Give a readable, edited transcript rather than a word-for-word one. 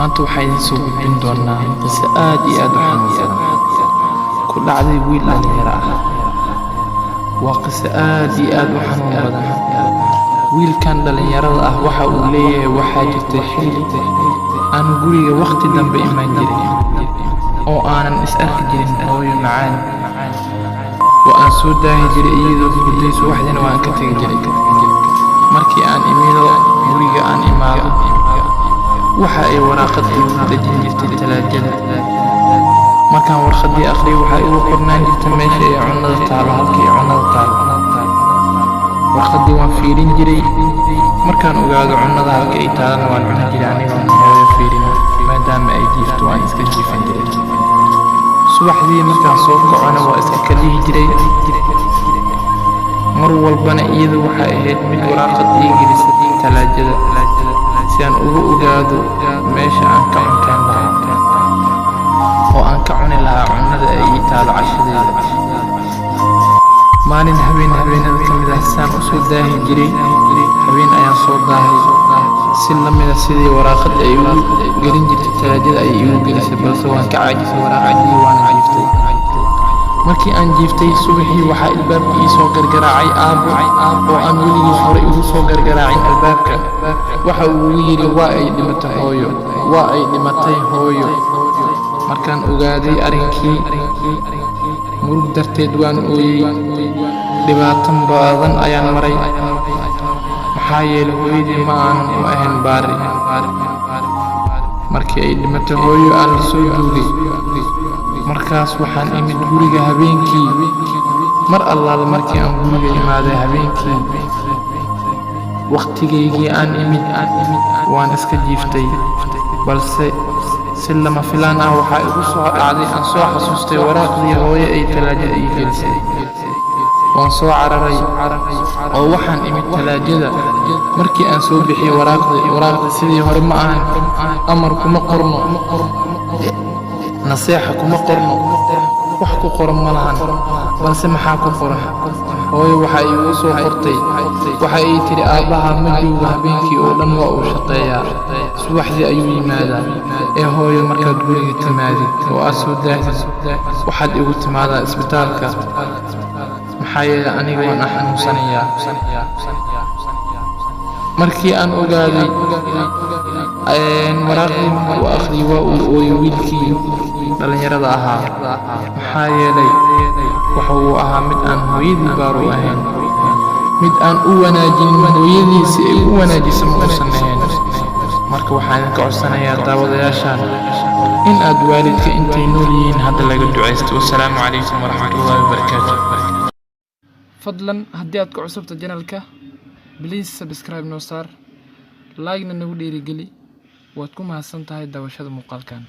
maanta waxaa idin soo gudbin doonaa qiso aad iyo aad u xanuun badan ku dhacday wiil dhalinyaro ah. waa qiso aad iyo aad u xanuun badan. wiilkan dhalinyarada ah waxa uu leeyahay waxaa jirtay xilli aan guriga waqti dambe iman jirin oo aanan is arki jirin hooyo macaan. waan soo daahi jiray iyadoo hurday subaxdiina waan ka tegi jiray. markii aan imido guriga aan imaado waxa ay waraaqad igu dhajin jirtay talaajada. markaan warqadii akhriyo waxa igu qornaan jirtay meesha ay cunnada taalo, halkii cunnada taalo. warqadii waan fiirin jiray. markaan ogaado cunnada halka ay taalana waan cuni jiray anigoon hooyo fiirin, maadaama ay jiifto waan iska jiifan jiray. subaxdii markaan soo kacona waa iska kalihi jiray. mar walbana iyadu waxay ahayd mid waraaqad ii gelisay talaajada si aan ugu ogaado meesha aan ka cuntaan lahaa oo aan ka cuni lahaa cunnada ay ii taalo cashadeeda. maalin habeenada ka mid ah saan u soo daahi jiray. habeen ayaan soo daahay si la mid ah sidii waraaqad ay igu gelin jirtay talaajada ay igu gelisay, balse waan ka caajisay waraaqadii waana jiiftay. markii aan jiiftay subaxii waxaa albaabka ii soo gargaraacay aabbo oo aan weligiis hore igu soo gargaraacin albaabka. waxa uu igu yidhi waa ay dhimatay hooyo. markaan ogaaday arrinkii murug darteed waan ooyey. dhibaato badan ayaan maray maxaa yeelay hooyadii ma aanan u ahayn baari. markii ay dhimatay hooyo aan la soo duugay, markaas waxaan imid guriga habeenkii. mar allaala markii aan guriga imaaday habeenkii waqtigaygii aan imid waan iska jiiftay, balse si lama filaan ah waxaa igu soo dhacday aan soo xasuustay waraaqdii hooyo ay talaajada ii gelisay. waan soo cararay oo waxaan imid talaajada. markii aan soo bixiyay waraaqda sidii hore ma ahan. amar kuma qorno, naseexa kuma qorno, wax ku qoran ma lahan. balse maxaa ku qoran? hooyo waxay igu soo qortay, waxa ay tiri aabbaha ma joogo habeenkii oo dhan waa uu shaqeeyaa, subaxdii ayuu yimaadaa. hooyo markaad guriga timaadid oo aad soo daahid waxaad igu timaadaa isbitaalka, maxaa yeelay aniga waan xanuunsanayaa. markii aan ogaaday waraaqdii markuu akhriyay waa uu ooyey wiilkii dhalinyarada ahaa, maxaa yeelay waxa uu ahaa mid aan hooyadii baar u ahayn, mid aan u wanaajinin hooyadii si ay u wanaajiso ma uusan ahayn. marka waxaan idinka codsanayaa daawadayaashaan in aad waalidka intay nool yihiin hadda laga ducaysto. wassalaamu calaykum waraxmatullaahi wabarakaatu. fadlan haddii aad ku cusubta janalka please subscribe noo saar, like-na nagu dhiirigeli. waad ku mahadsan tahay daawashada muuqaalkan.